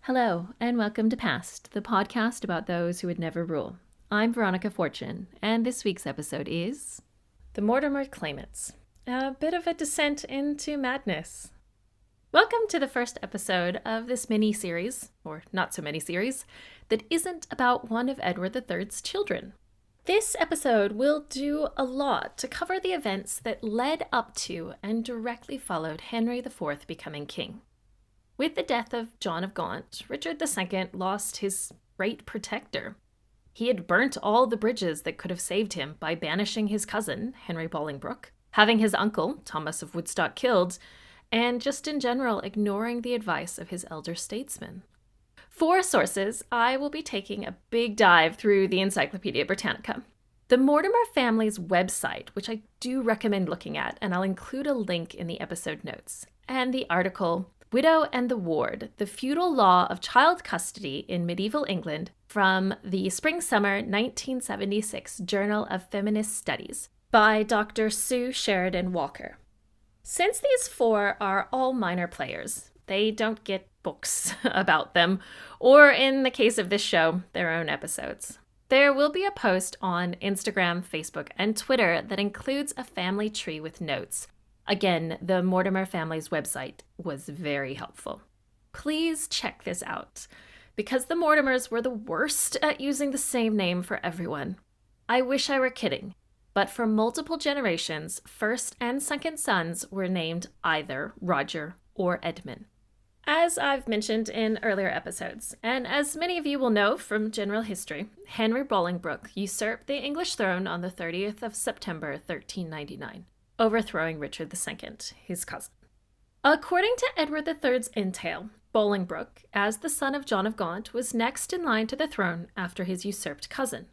Hello, and welcome to Past, the podcast about those who would never rule. I'm Veronica Fortune, and this week's episode is The Mortimer Claimants, a bit of a descent into madness. Welcome to the first episode of this mini-series, or not so mini-series, that isn't about one of Edward III's children. This episode will do a lot to cover the events that led up to and directly followed Henry IV becoming king. With the death of John of Gaunt, Richard II lost his great protector. He had burnt all the bridges that could have saved him by banishing his cousin, Henry Bolingbroke, having his uncle, Thomas of Woodstock, killed, and just in general ignoring the advice of his elder statesmen. For sources, I will be taking a big dive through the Encyclopedia Britannica. The Mortimer family's website, which I do recommend looking at, and I'll include a link in the episode notes, and the article Widow and the Ward, the Feudal Law of Child Custody in Medieval England from the Spring-Summer 1976 Journal of Feminist Studies by Dr. Sue Sheridan Walker. Since these four are all minor players, they don't get books about them, or in the case of this show, their own episodes. There will be a post on Instagram, Facebook, and Twitter that includes a family tree with notes. Again, the Mortimer family's website was very helpful. Please check this out, because the Mortimers were the worst at using the same name for everyone. I wish I were kidding, but for multiple generations, first and second sons were named either Roger or Edmund. As I've mentioned in earlier episodes, and as many of you will know from general history, Henry Bolingbroke usurped the English throne on the 30th of September 1399, overthrowing Richard II, his cousin. According to Edward III's entail, Bolingbroke, as the son of John of Gaunt, was next in line to the throne after his usurped cousin.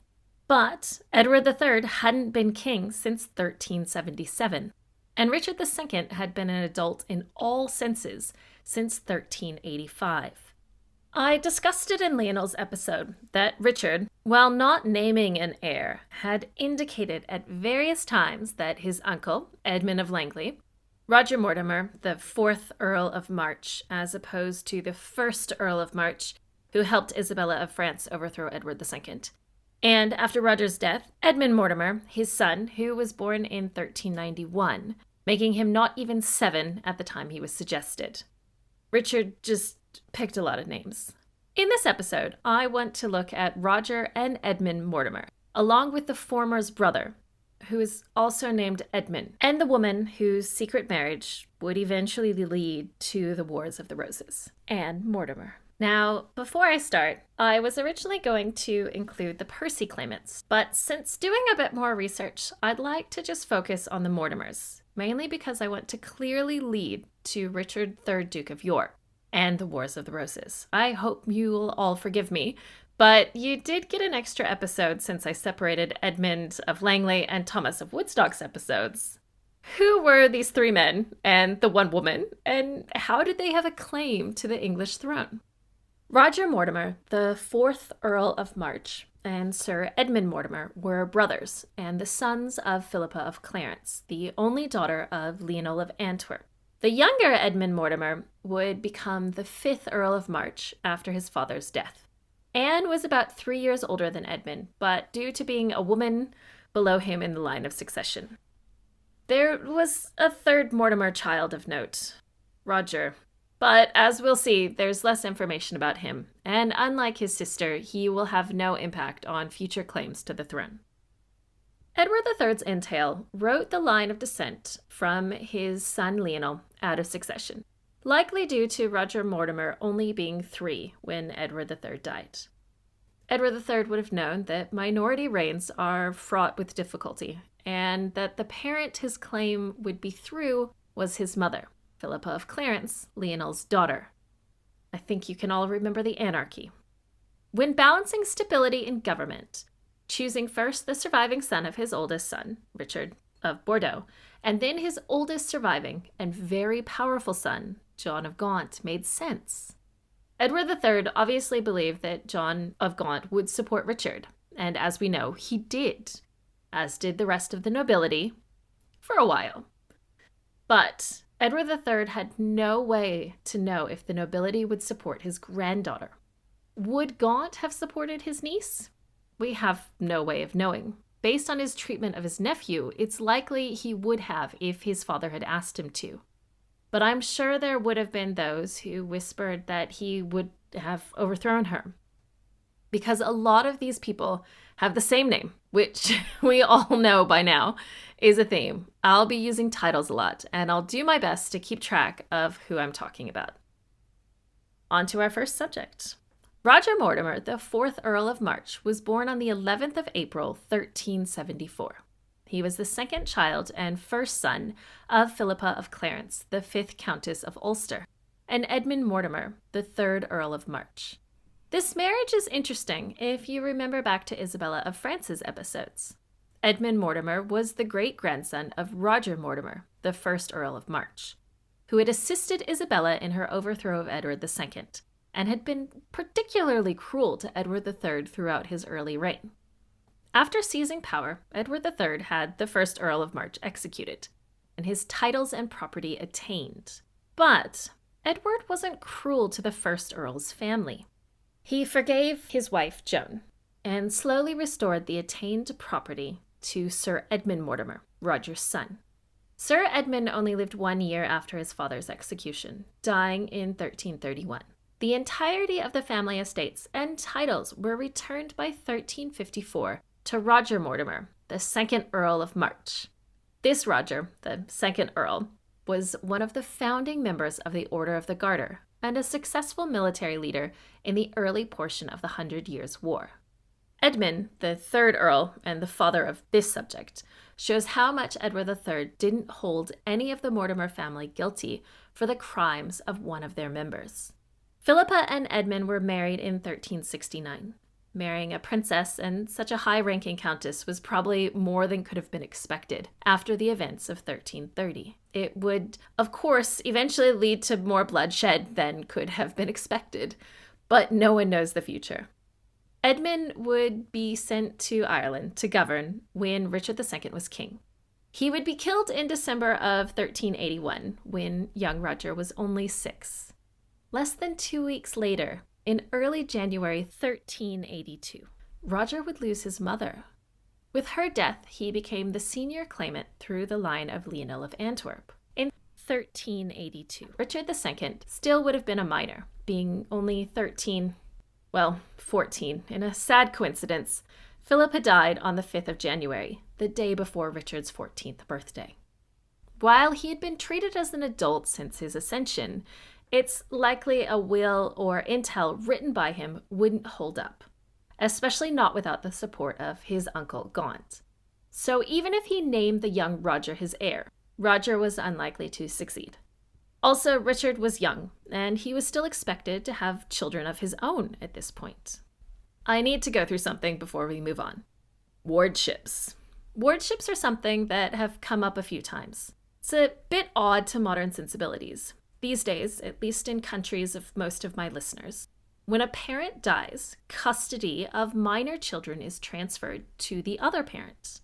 But Edward III hadn't been king since 1377, and Richard II had been an adult in all senses since 1385. I discussed it in Lionel's episode that Richard, while not naming an heir, had indicated at various times that his uncle, Edmund of Langley, Roger Mortimer, the 4th Earl of March, as opposed to the 1st Earl of March, who helped Isabella of France overthrow Edward II, and after Roger's death, Edmund Mortimer, his son, who was born in 1391, making him not even 7 at the time he was suggested. Richard just picked a lot of names. In this episode, I want to look at Roger and Edmund Mortimer, along with the former's brother, who is also named Edmund, and the woman whose secret marriage would eventually lead to the Wars of the Roses, Anne Mortimer. Now, before I start, I was originally going to include the Percy claimants, but since doing a bit more research, I'd like to just focus on the Mortimers, mainly because I want to clearly lead to Richard III, Duke of York, and the Wars of the Roses. I hope you'll all forgive me, but you did get an extra episode since I separated Edmund of Langley and Thomas of Woodstock's episodes. Who were these three men and the one woman, and how did they have a claim to the English throne? Roger Mortimer, the 4th Earl of March, and Sir Edmund Mortimer were brothers and the sons of Philippa of Clarence, the only daughter of Lionel of Antwerp. The younger Edmund Mortimer would become the 5th Earl of March after his father's death. Anne was about 3 years older than Edmund, but due to being a woman, below him in the line of succession. There was a third Mortimer child of note, Roger. But as we'll see, there's less information about him, and unlike his sister, he will have no impact on future claims to the throne. Edward III's entail wrote the line of descent from his son Lionel out of succession, likely due to Roger Mortimer only being 3 when Edward III died. Edward III would have known that minority reigns are fraught with difficulty, and that the parent his claim would be through was his mother, Philippa of Clarence, Lionel's daughter. I think you can all remember the anarchy. When balancing stability in government, choosing first the surviving son of his oldest son, Richard of Bordeaux, and then his oldest surviving and very powerful son, John of Gaunt, made sense. Edward III obviously believed that John of Gaunt would support Richard, and as we know, he did, as did the rest of the nobility, for a while. But Edward III had no way to know if the nobility would support his granddaughter. Would Gaunt have supported his niece? We have no way of knowing. Based on his treatment of his nephew, it's likely he would have if his father had asked him to. But I'm sure there would have been those who whispered that he would have overthrown her. Because a lot of these people have the same name, which we all know by now is a theme. I'll be using titles a lot, and I'll do my best to keep track of who I'm talking about. On to our first subject. Roger Mortimer, the 4th Earl of March, was born on the 11th of April, 1374. He was the second child and first son of Philippa of Clarence, the 5th Countess of Ulster, and Edmund Mortimer, the 3rd Earl of March. This marriage is interesting if you remember back to Isabella of France's episodes. Edmund Mortimer was the great-grandson of Roger Mortimer, the 1st Earl of March, who had assisted Isabella in her overthrow of Edward II, and had been particularly cruel to Edward III throughout his early reign. After seizing power, Edward III had the 1st Earl of March executed, and his titles and property attainted. But Edward wasn't cruel to the 1st Earl's family. He forgave his wife, Joan, and slowly restored the attainted property to Sir Edmund Mortimer, Roger's son. Sir Edmund only lived 1 year after his father's execution, dying in 1331. The entirety of the family estates and titles were returned by 1354 to Roger Mortimer, the 2nd Earl of March. This Roger, the 2nd Earl, was one of the founding members of the Order of the Garter and a successful military leader in the early portion of the 100 Years' War. Edmund, the 3rd Earl and the father of this subject, shows how much Edward III didn't hold any of the Mortimer family guilty for the crimes of one of their members. Philippa and Edmund were married in 1369. Marrying a princess and such a high-ranking countess was probably more than could have been expected after the events of 1330. It would, of course, eventually lead to more bloodshed than could have been expected, but no one knows the future. Edmund would be sent to Ireland to govern when Richard II was king. He would be killed in December of 1381, when young Roger was only 6. Less than 2 weeks later, in early January 1382, Roger would lose his mother. With her death, he became the senior claimant through the line of Leonel of Antwerp. In 1382, Richard II still would have been a minor, being only 14. In a sad coincidence, Philippa died on the 5th of January, the day before Richard's 14th birthday. While he had been treated as an adult since his ascension, it's likely a will or intel written by him wouldn't hold up, especially not without the support of his uncle Gaunt. So even if he named the young Roger his heir, Roger was unlikely to succeed. Also, Richard was young, and he was still expected to have children of his own at this point. I need to go through something before we move on. Wardships. Wardships are something that have come up a few times. It's a bit odd to modern sensibilities. These days, at least in countries of most of my listeners, when a parent dies, custody of minor children is transferred to the other parent.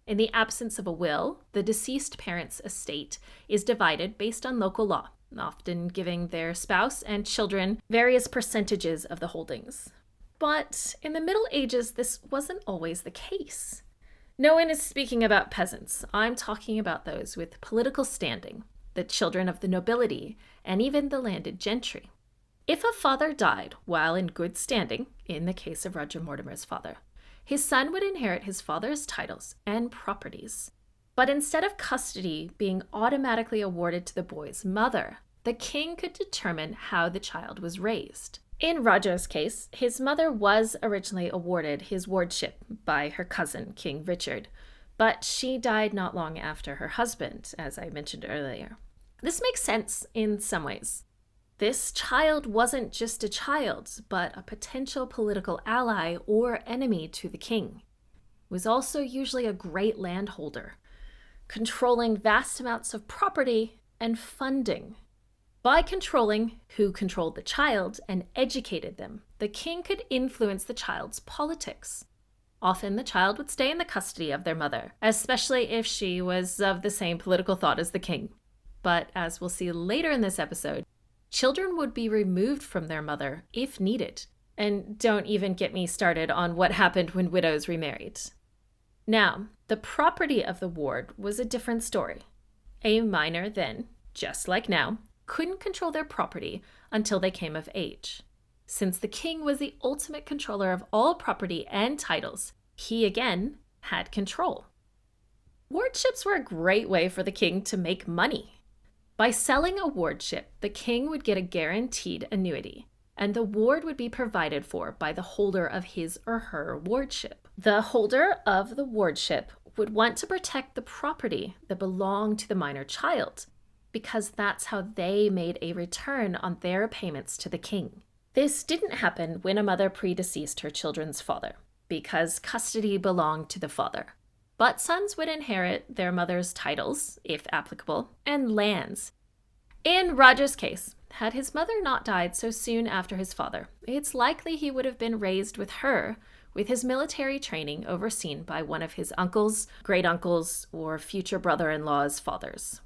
In the absence of a will, the deceased parent's estate is divided based on local law, often giving their spouse and children various percentages of the holdings. But in the Middle Ages, this wasn't always the case. No one is speaking about peasants. I'm talking about those with political standing, the children of the nobility, and even the landed gentry. If a father died while in good standing, in the case of Roger Mortimer's father, his son would inherit his father's titles and properties. But instead of custody being automatically awarded to the boy's mother, the king could determine how the child was raised. In Roger's case, his mother was originally awarded his wardship by her cousin, King Richard, but she died not long after her husband, as I mentioned earlier. This makes sense in some ways. This child wasn't just a child, but a potential political ally or enemy to the king. He was also usually a great landholder, controlling vast amounts of property and funding. By controlling who controlled the child and educated them, the king could influence the child's politics. Often the child would stay in the custody of their mother, especially if she was of the same political thought as the king. but as we'll see later in this episode, children would be removed from their mother if needed. And don't even get me started on what happened when widows remarried. Now, the property of the ward was a different story. A minor then, just like now, couldn't control their property until they came of age. Since the king was the ultimate controller of all property and titles, he again had control. Wardships were a great way for the king to make money. By selling a wardship, the king would get a guaranteed annuity, and the ward would be provided for by the holder of his or her wardship. The holder of the wardship would want to protect the property that belonged to the minor child, because that's how they made a return on their payments to the king. This didn't happen when a mother predeceased her children's father, because custody belonged to the father. But sons would inherit their mother's titles, if applicable, and lands. In Roger's case, had his mother not died so soon after his father, it's likely he would have been raised with her, with his military training overseen by one of his uncles, great-uncles, or future brother-in-law's fathers.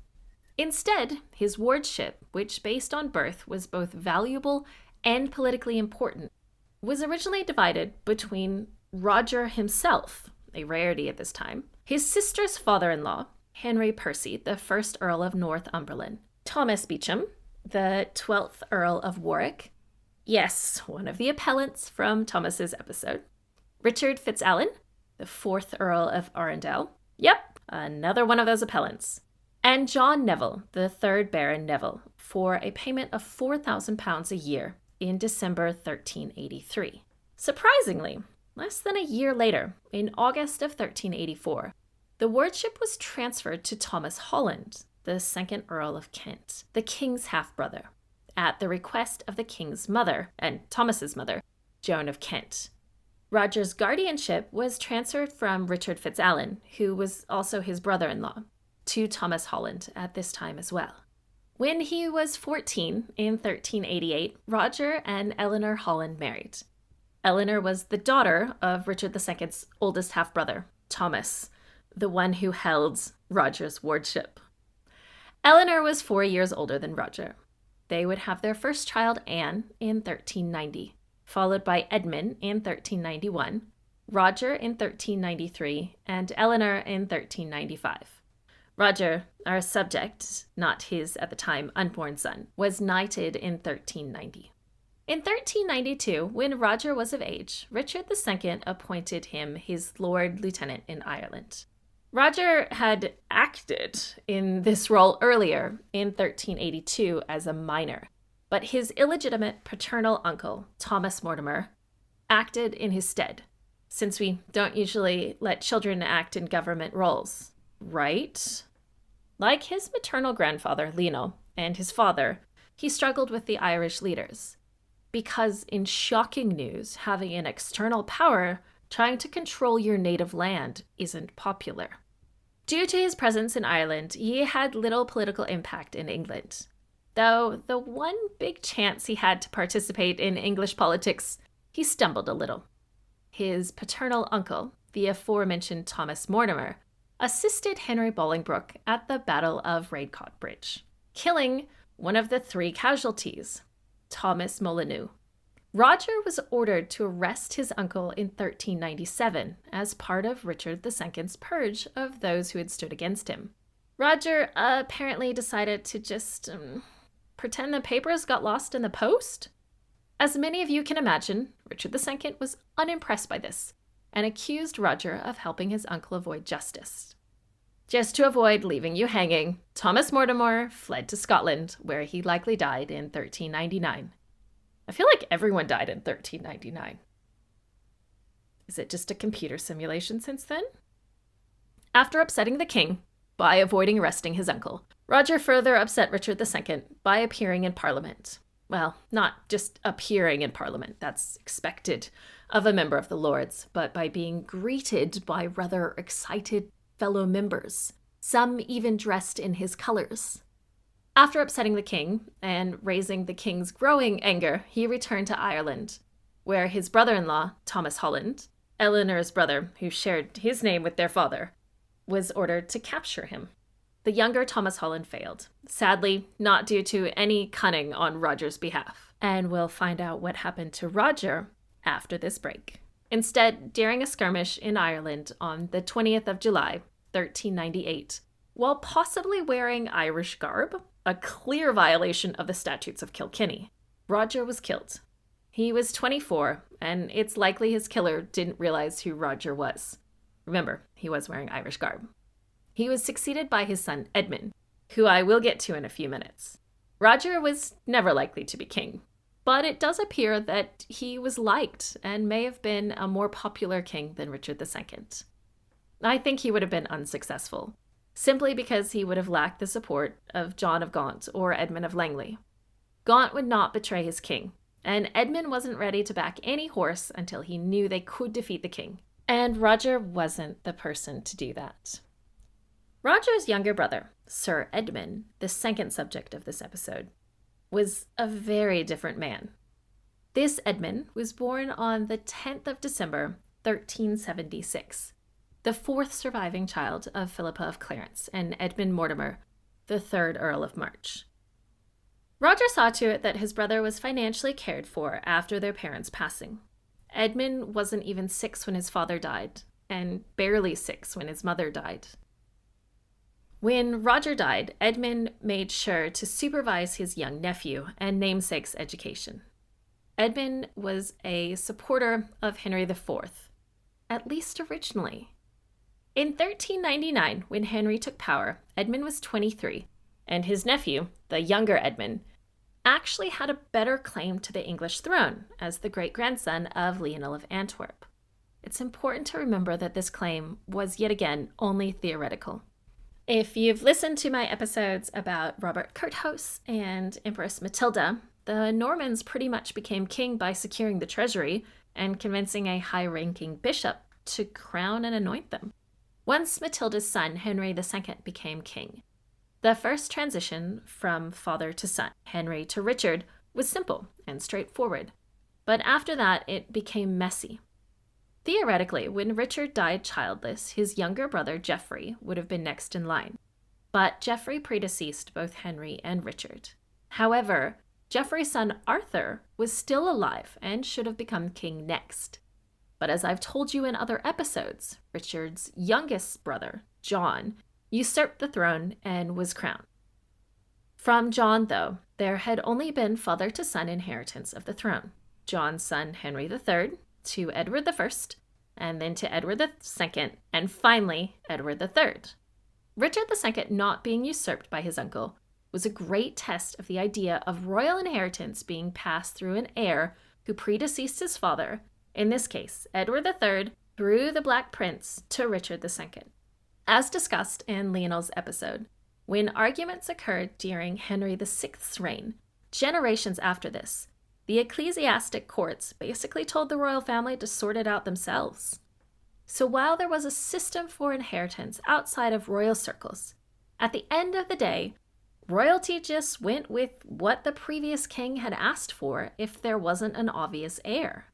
Instead, his wardship, which based on birth was both valuable and politically important, was originally divided between Roger himself, a rarity at this time, his sister's father-in-law, Henry Percy, the 1st Earl of Northumberland, Thomas Beauchamp, the 12th Earl of Warwick, yes, one of the appellants from Thomas's episode, Richard Fitzalan, the 4th Earl of Arundel, yep, another one of those appellants, and John Neville, the 3rd Baron Neville, for a payment of £4,000 a year in December 1383. Surprisingly, less than a year later, in August of 1384, the wardship was transferred to Thomas Holland, the 2nd Earl of Kent, the king's half-brother, at the request of the king's mother, and Thomas's mother, Joan of Kent. Roger's guardianship was transferred from Richard Fitzalan, who was also his brother-in-law, to Thomas Holland at this time as well. When he was 14 in 1388, Roger and Eleanor Holland married. Eleanor was the daughter of Richard II's oldest half-brother, Thomas, the one who held Roger's wardship. Eleanor was 4 years older than Roger. They would have their first child, Anne, in 1390, followed by Edmund in 1391, Roger in 1393, and Eleanor in 1395. Roger, our subject, not his at the time unborn son, was knighted in 1390. In 1392, when Roger was of age, Richard II appointed him his Lord Lieutenant in Ireland. Roger had acted in this role earlier in 1382 as a minor, but his illegitimate paternal uncle, Thomas Mortimer, acted in his stead, since we don't usually let children act in government roles, right? Like his maternal grandfather, Lionel, and his father, he struggled with the Irish leaders. Because in shocking news, having an external power trying to control your native land isn't popular. Due to his presence in Ireland, he had little political impact in England. Though the one big chance he had to participate in English politics, he stumbled a little. His paternal uncle, the aforementioned Thomas Mortimer, assisted Henry Bolingbroke at the Battle of Raidcock Bridge, killing one of the 3 casualties, Thomas Molyneux. Roger was ordered to arrest his uncle in 1397 as part of Richard II's purge of those who had stood against him. Roger apparently decided to just pretend the papers got lost in the post. As many of you can imagine, Richard II was unimpressed by this and accused Roger of helping his uncle avoid justice. Just to avoid leaving you hanging, Thomas Mortimer fled to Scotland, where he likely died in 1399. I feel like everyone died in 1399. Is it just a computer simulation since then? After upsetting the king by avoiding arresting his uncle, Roger further upset Richard II by appearing in Parliament. Well, not just appearing in Parliament, that's expected of a member of the Lords, but by being greeted by rather excited fellow members, some even dressed in his colors. After upsetting the king and raising the king's growing anger, he returned to Ireland, where his brother-in-law, Thomas Holland, Eleanor's brother, who shared his name with their father, was ordered to capture him. The younger Thomas Holland failed, sadly not due to any cunning on Roger's behalf. And we'll find out what happened to Roger after this break. Instead, during a skirmish in Ireland on the 20th of July, 1398, while possibly wearing Irish garb, a clear violation of the statutes of Kilkenny, Roger was killed. He was 24, and it's likely his killer didn't realize who Roger was. Remember, he was wearing Irish garb. He was succeeded by his son Edmund, who I will get to in a few minutes. Roger was never likely to be king, but it does appear that he was liked and may have been a more popular king than Richard II. I think he would have been unsuccessful, simply because he would have lacked the support of John of Gaunt or Edmund of Langley. Gaunt would not betray his king, and Edmund wasn't ready to back any horse until he knew they could defeat the king. And Roger wasn't the person to do that. Roger's younger brother, Sir Edmund, the second subject of this episode, was a very different man. This Edmund was born on the 10th of December, 1376, the fourth surviving child of Philippa of Clarence and Edmund Mortimer, the third Earl of March. Roger saw to it that his brother was financially cared for after their parents' passing. Edmund wasn't even 6 when his father died, and barely 6 when his mother died. When Roger died, Edmund made sure to supervise his young nephew and namesake's education. Edmund was a supporter of Henry IV, at least originally. In 1399, when Henry took power, Edmund was 23, and his nephew, the younger Edmund, actually had a better claim to the English throne as the great-grandson of Lionel of Antwerp. It's important to remember that this claim was yet again only theoretical. If you've listened to my episodes about Robert Curthose and Empress Matilda, the Normans pretty much became king by securing the treasury and convincing a high-ranking bishop to crown and anoint them. Once Matilda's son, Henry II, became king, the first transition from father to son, Henry to Richard, was simple and straightforward. But after that, it became messy. Theoretically, when Richard died childless, his younger brother Geoffrey would have been next in line. But Geoffrey predeceased both Henry and Richard. However, Geoffrey's son Arthur was still alive and should have become king next. But as I've told you in other episodes, Richard's youngest brother, John, usurped the throne and was crowned. From John, though, there had only been father-to-son inheritance of the throne. John's son Henry III to Edward I, and then to Edward II, and finally Edward III. Richard II not being usurped by his uncle was a great test of the idea of royal inheritance being passed through an heir who predeceased his father, in this case Edward III, through the Black Prince to Richard II. As discussed in Lionel's episode, when arguments occurred during Henry VI's reign, generations after this, the ecclesiastic courts basically told the royal family to sort it out themselves. So while there was a system for inheritance outside of royal circles, at the end of the day, royalty just went with what the previous king had asked for if there wasn't an obvious heir.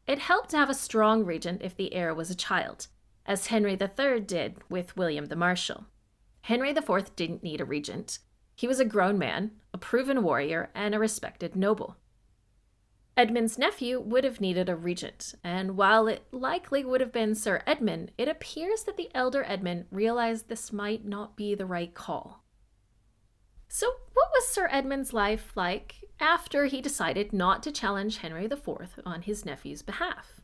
It helped to have a strong regent if the heir was a child, as Henry III did with William the Marshal. Henry IV didn't need a regent. He was a grown man, a proven warrior, and a respected noble. Edmund's nephew would have needed a regent, and while it likely would have been Sir Edmund, it appears that the elder Edmund realized this might not be the right call. So what was Sir Edmund's life like after he decided not to challenge Henry IV on his nephew's behalf?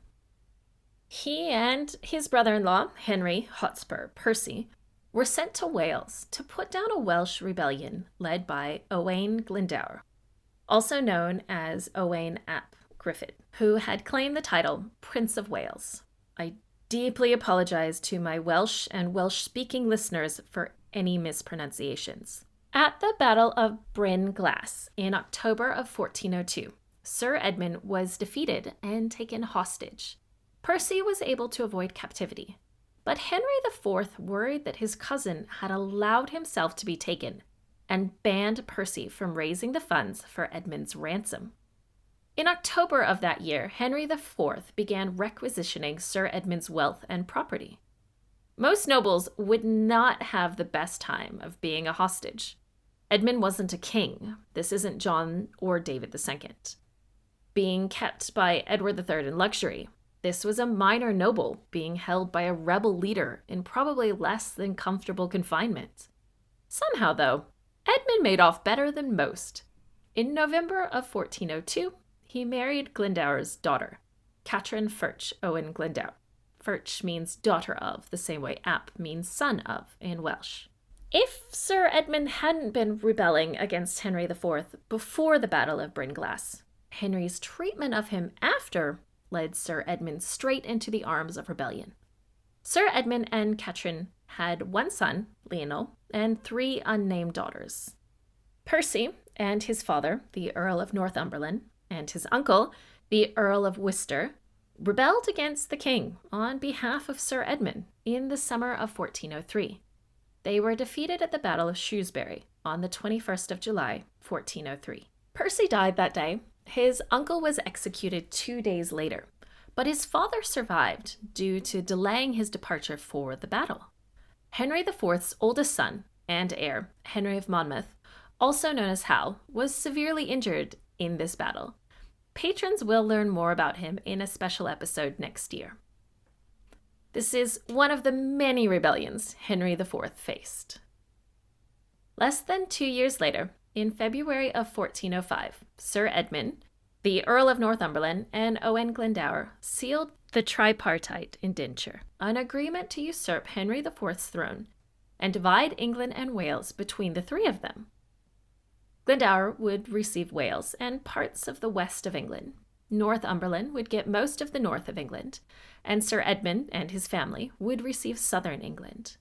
He and his brother-in-law, Henry Hotspur Percy, were sent to Wales to put down a Welsh rebellion led by Owain Glyndwr, also known as Owain ap Griffith, who had claimed the title Prince of Wales. I deeply apologize to my Welsh and Welsh-speaking listeners for any mispronunciations. At the Battle of Bryn Glas in October of 1402, Sir Edmund was defeated and taken hostage. Percy was able to avoid captivity, but Henry IV worried that his cousin had allowed himself to be taken and banned Percy from raising the funds for Edmund's ransom. In October of that year, Henry IV began requisitioning Sir Edmund's wealth and property. Most nobles would not have the best time of being a hostage. Edmund wasn't a king. This isn't John or David II. Being kept by Edward III in luxury. This was a minor noble being held by a rebel leader in probably less than comfortable confinement. Somehow, though, Edmund made off better than most. In November of 1402, he married Glendower's daughter, Catherine Furch Owen Glendower. Furch means daughter of, the same way ap means son of in Welsh. If Sir Edmund hadn't been rebelling against Henry IV before the Battle of Brynglas, Henry's treatment of him after led Sir Edmund straight into the arms of rebellion. Sir Edmund and Catherine had one son, Lionel, and 3 unnamed daughters. Percy and his father, the Earl of Northumberland, and his uncle, the Earl of Worcester, rebelled against the king on behalf of Sir Edmund in the summer of 1403. They were defeated at the Battle of Shrewsbury on the 21st of July, 1403. Percy died that day. His uncle was executed 2 days later, but his father survived due to delaying his departure for the battle. Henry IV's oldest son and heir, Henry of Monmouth, also known as Hal, was severely injured in this battle. Patrons will learn more about him in a special episode next year. This is one of the many rebellions Henry IV faced. Less than 2 years later, in February of 1405, Sir Edmund, the Earl of Northumberland, and Owen Glendower sealed the tripartite indenture, an agreement to usurp Henry IV's throne and divide England and Wales between the 3 of them. Glendower would receive Wales and parts of the west of England. Northumberland would get most of the north of England, and Sir Edmund and his family would receive southern England.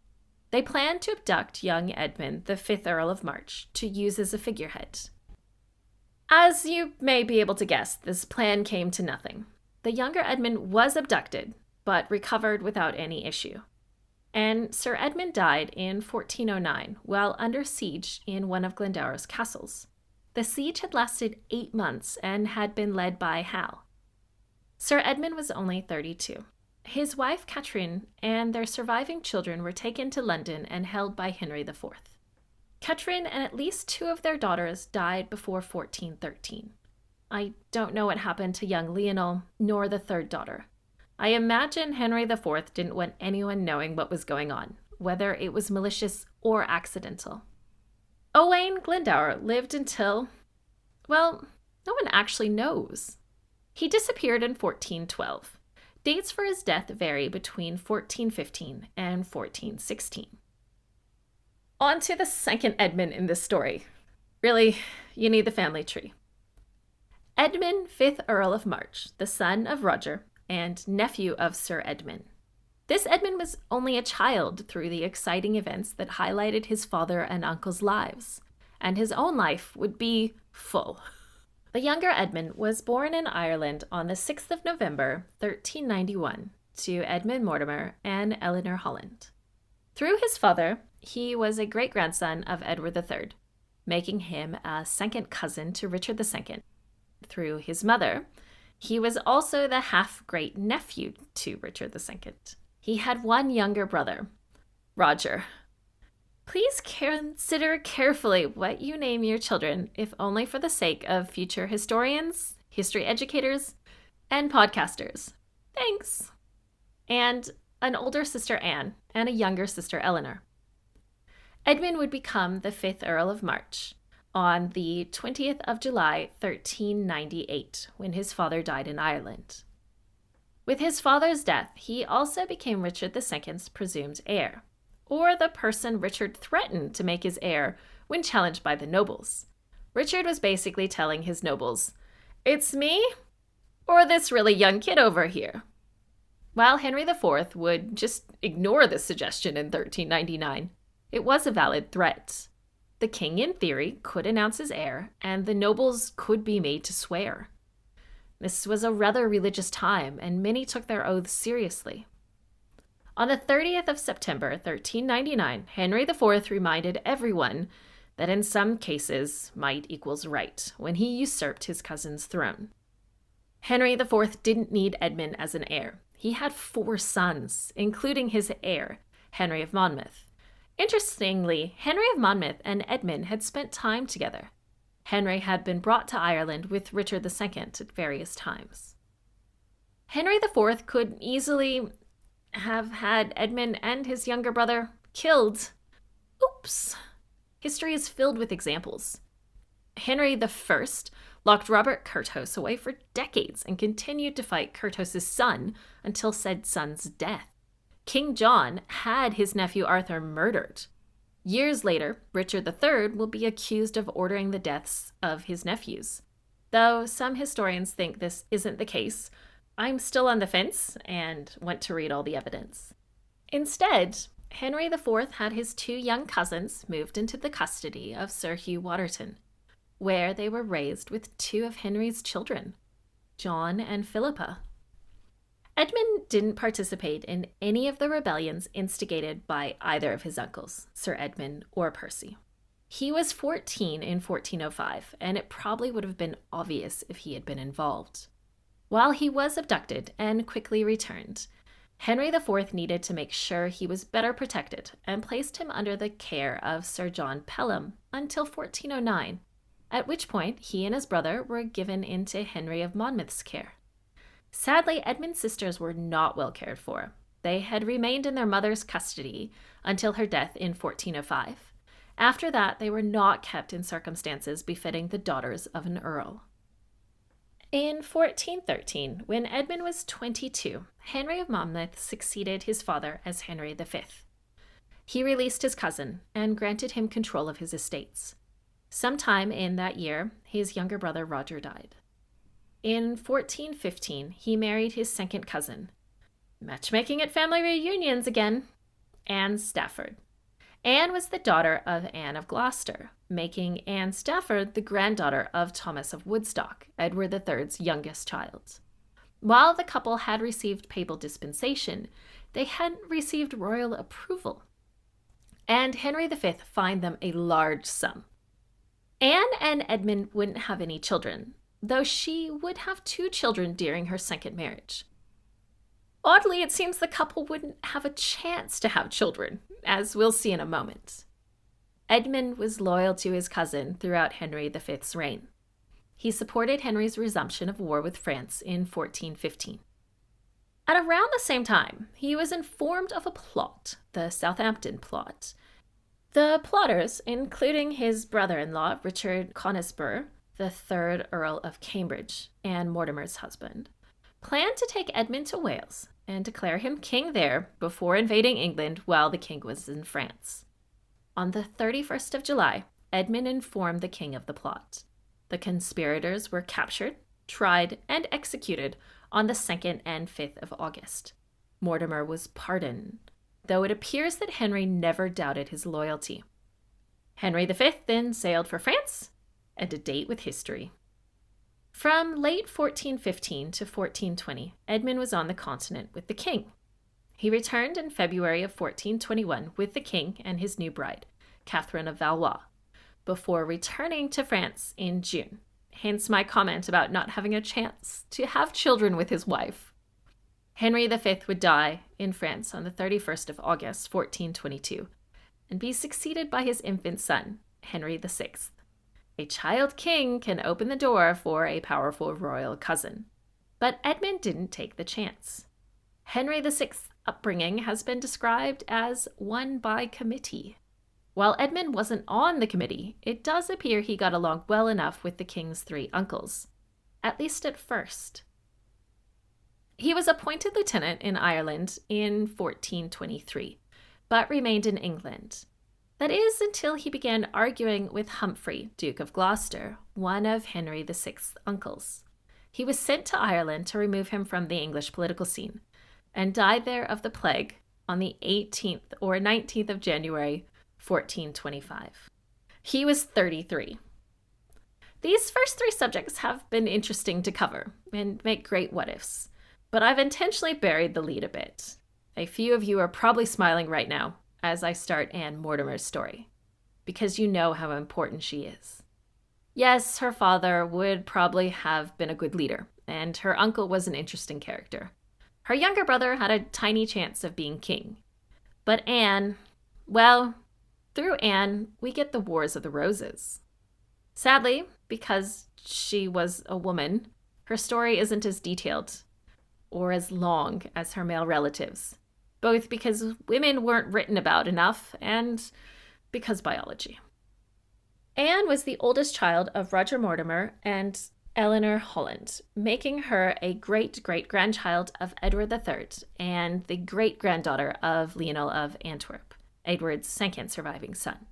They planned to abduct young Edmund, the 5th Earl of March, to use as a figurehead. As you may be able to guess, this plan came to nothing. The younger Edmund was abducted, but recovered without any issue. And Sir Edmund died in 1409 while under siege in one of Glendower's castles. The siege had lasted 8 months and had been led by Hal. Sir Edmund was only 32. His wife Catherine and their surviving children were taken to London and held by Henry IV. Catherine and at least 2 of their daughters died before 1413. I don't know what happened to young Lionel, nor the 3rd daughter. I imagine Henry IV didn't want anyone knowing what was going on, whether it was malicious or accidental. Owain Glendower lived until, well, no one actually knows. He disappeared in 1412. Dates for his death vary between 1415 and 1416. On to the second Edmund in this story. Really, you need the family tree. Edmund, 5th Earl of March, the son of Roger and nephew of Sir Edmund. This Edmund was only a child through the exciting events that highlighted his father and uncle's lives, and his own life would be full. The younger Edmund was born in Ireland on the 6th of November, 1391, to Edmund Mortimer and Eleanor Holland. Through his father, he was a great-grandson of Edward III, making him a second cousin to Richard II. Through his mother, he was also the half-great-nephew to Richard II. He had one younger brother, Roger. Please consider carefully what you name your children, if only for the sake of future historians, history educators, and podcasters. Thanks. And an older sister, Anne, and a younger sister, Eleanor. Edmund would become the 5th Earl of March on the 20th of July, 1398, when his father died in Ireland. With his father's death, he also became Richard II's presumed heir, or the person Richard threatened to make his heir when challenged by the nobles. Richard was basically telling his nobles, "It's me, or this really young kid over here." While Henry IV would just ignore this suggestion in 1399, it was a valid threat. The king, in theory, could announce his heir, and the nobles could be made to swear. This was a rather religious time, and many took their oaths seriously. On the 30th of September, 1399, Henry IV reminded everyone that in some cases, might equals right, when he usurped his cousin's throne. Henry IV didn't need Edmund as an heir. He had 4 sons, including his heir, Henry of Monmouth. Interestingly, Henry of Monmouth and Edmund had spent time together. Henry had been brought to Ireland with Richard II at various times. Henry IV could easily have had Edmund and his younger brother killed. Oops. History is filled with examples. Henry I locked Robert Curthose away for decades and continued to fight Curthose's son until said son's death. King John had his nephew Arthur murdered. Years later, Richard III will be accused of ordering the deaths of his nephews. Though some historians think this isn't the case, I'm still on the fence and want to read all the evidence. Instead, Henry IV had his two young cousins moved into the custody of Sir Hugh Waterton, where they were raised with two of Henry's children, John and Philippa. Edmund didn't participate in any of the rebellions instigated by either of his uncles, Sir Edmund or Percy. He was 14 in 1405, and it probably would have been obvious if he had been involved. While he was abducted and quickly returned, Henry IV needed to make sure he was better protected and placed him under the care of Sir John Pelham until 1409, at which point he and his brother were given into Henry of Monmouth's care. Sadly, Edmund's sisters were not well cared for. They had remained in their mother's custody until her death in 1405. After that, they were not kept in circumstances befitting the daughters of an earl. In 1413, when Edmund was 22, Henry of Monmouth succeeded his father as Henry V. He released his cousin and granted him control of his estates. Sometime in that year, his younger brother Roger died. In 1415, he married his second cousin, matchmaking at family reunions again, Anne Stafford. Anne was the daughter of Anne of Gloucester, making Anne Stafford the granddaughter of Thomas of Woodstock, Edward III's youngest child. While the couple had received papal dispensation, they hadn't received royal approval, and Henry V fined them a large sum. Anne and Edmund wouldn't have any children, though she would have 2 children during her second marriage. Oddly, it seems the couple wouldn't have a chance to have children, as we'll see in a moment. Edmund was loyal to his cousin throughout Henry V's reign. He supported Henry's resumption of war with France in 1415. At around the same time, he was informed of a plot, the Southampton plot. The plotters, including his brother-in-law, Richard Conisbrough, the 3rd Earl of Cambridge and Mortimer's husband, planned to take Edmund to Wales and declare him king there before invading England while the king was in France. On the 31st of July, Edmund informed the king of the plot. The conspirators were captured, tried, and executed on the 2nd and 5th of August. Mortimer was pardoned, though it appears that Henry never doubted his loyalty. Henry V then sailed for France and a date with history. From late 1415 to 1420, Edmund was on the continent with the king. He returned in February of 1421 with the king and his new bride, Catherine of Valois, before returning to France in June, hence my comment about not having a chance to have children with his wife. Henry V would die in France on the 31st of August, 1422, and be succeeded by his infant son, Henry VI. A child king can open the door for a powerful royal cousin. But Edmund didn't take the chance. Henry VI's upbringing has been described as one by committee. While Edmund wasn't on the committee, it does appear he got along well enough with the king's 3 uncles, at least at first. He was appointed lieutenant in Ireland in 1423, but remained in England. That is until he began arguing with Humphrey, Duke of Gloucester, one of Henry VI's uncles. He was sent to Ireland to remove him from the English political scene, and died there of the plague on the 18th or 19th of January, 1425. He was 33. These first 3 subjects have been interesting to cover and make great what-ifs, but I've intentionally buried the lead a bit. A few of you are probably smiling right now as I start Anne Mortimer's story, because you know how important she is. Yes, her father would probably have been a good leader, and her uncle was an interesting character. Her younger brother had a tiny chance of being king. But Anne, well, through Anne, we get the Wars of the Roses. Sadly, because she was a woman, her story isn't as detailed or as long as her male relatives, both because women weren't written about enough and because biology. Anne was the oldest child of Roger Mortimer and Eleanor Holland, making her a great-great-grandchild of Edward III and the great-granddaughter of Lionel of Antwerp, Edward's second surviving son.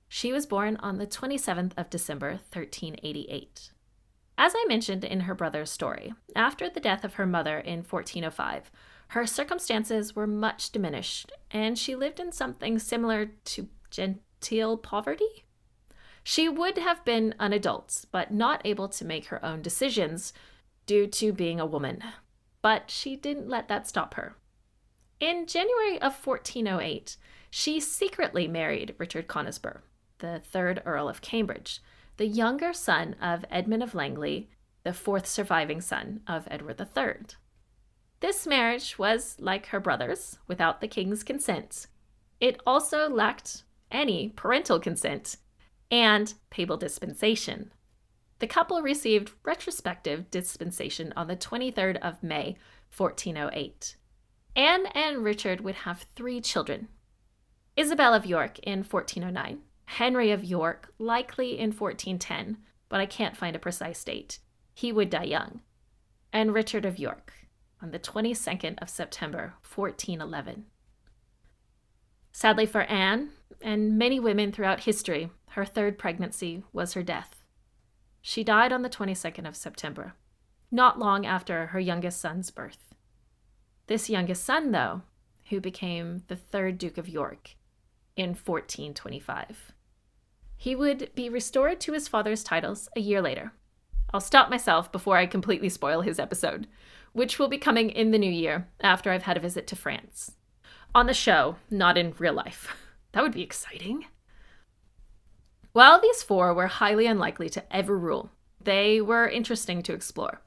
She was born on the 27th of December, 1388. As I mentioned in her brother's story, after the death of her mother in 1405, her circumstances were much diminished, and she lived in something similar to genteel poverty. She would have been an adult, but not able to make her own decisions due to being a woman. But she didn't let that stop her. In January of 1408, she secretly married Richard Conisbrough, the 3rd Earl of Cambridge, the younger son of Edmund of Langley, the 4th surviving son of Edward III. This marriage was like her brother's, without the king's consent. It also lacked any parental consent and papal dispensation. The couple received retrospective dispensation on the 23rd of May, 1408. Anne and Richard would have 3 children. Isabel of York in 1409, Henry of York likely in 1410, but I can't find a precise date. He would die young. And Richard of York on the 22nd of September, 1411. Sadly for Anne, and many women throughout history, her 3rd pregnancy was her death. She died on the 22nd of September, not long after her youngest son's birth. This youngest son, though, who became the 3rd Duke of York in 1425. He would be restored to his father's titles a year later. I'll stop myself before I completely spoil his episode, which will be coming in the new year after I've had a visit to France. On the show, not in real life. That would be exciting. While these 4 were highly unlikely to ever rule, they were interesting to explore.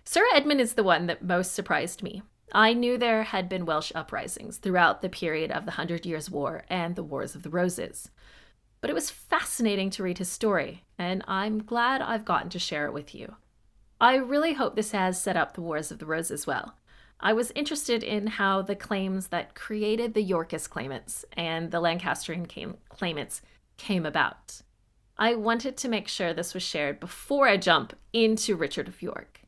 Sir Edmund is the one that most surprised me. I knew there had been Welsh uprisings throughout the period of the 100 Years' War and the Wars of the Roses. But it was fascinating to read his story, and I'm glad I've gotten to share it with you. I really hope this has set up the Wars of the Roses well. I was interested in how the claims that created the Yorkist claimants and the Lancastrian claimants came about. I wanted to make sure this was shared before I jump into Richard of York.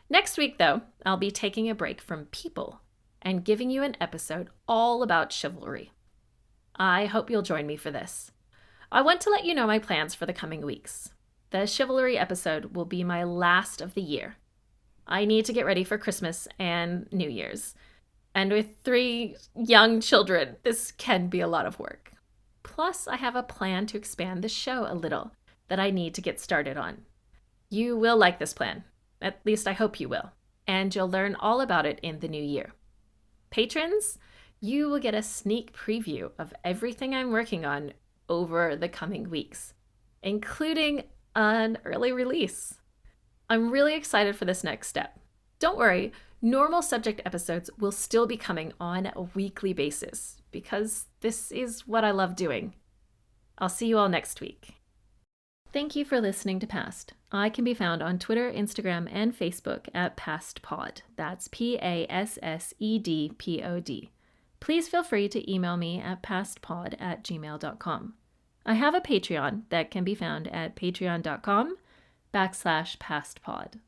Next week, though, I'll be taking a break from people and giving you an episode all about chivalry. I hope you'll join me for this. I want to let you know my plans for the coming weeks. The chivalry episode will be my last of the year. I need to get ready for Christmas and New Year's. And with 3 young children, this can be a lot of work. Plus, I have a plan to expand the show a little that I need to get started on. You will like this plan. At least I hope you will. And you'll learn all about it in the new year. Patrons, you will get a sneak preview of everything I'm working on over the coming weeks, including an early release. I'm really excited for this next step. Don't worry, normal subject episodes will still be coming on a weekly basis because this is what I love doing. I'll see you all next week. Thank you for listening to Past. I can be found on Twitter, Instagram, and Facebook at PastPod. That's PASSEDPOD. Please feel free to email me at pastpod@gmail.com. I have a Patreon that can be found at patreon.com/pastpod.